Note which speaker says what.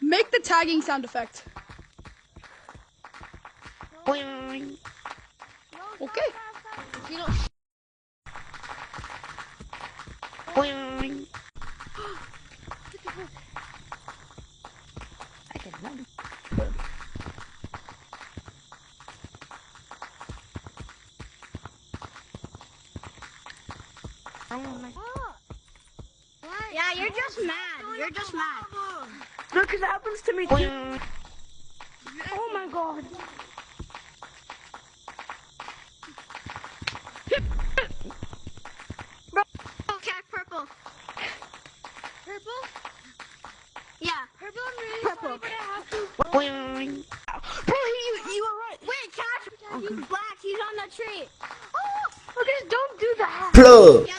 Speaker 1: Make the tagging sound effect.
Speaker 2: Boing.
Speaker 1: Okay.
Speaker 2: If you don't. Boing. I can run.
Speaker 3: Yeah, you're just mad. You're just mad.
Speaker 1: Look, it happens to me too.
Speaker 2: Boing.
Speaker 1: Oh my god.
Speaker 3: Oh, Jack, purple. Purple? Yeah. Purple and really purple. Sorry, but I have to.
Speaker 2: Boing.
Speaker 1: Bro, you were right.
Speaker 3: Wait, Cash. He's black. He's on the tree.
Speaker 1: Okay, don't do that.
Speaker 4: Plug.
Speaker 3: Yeah,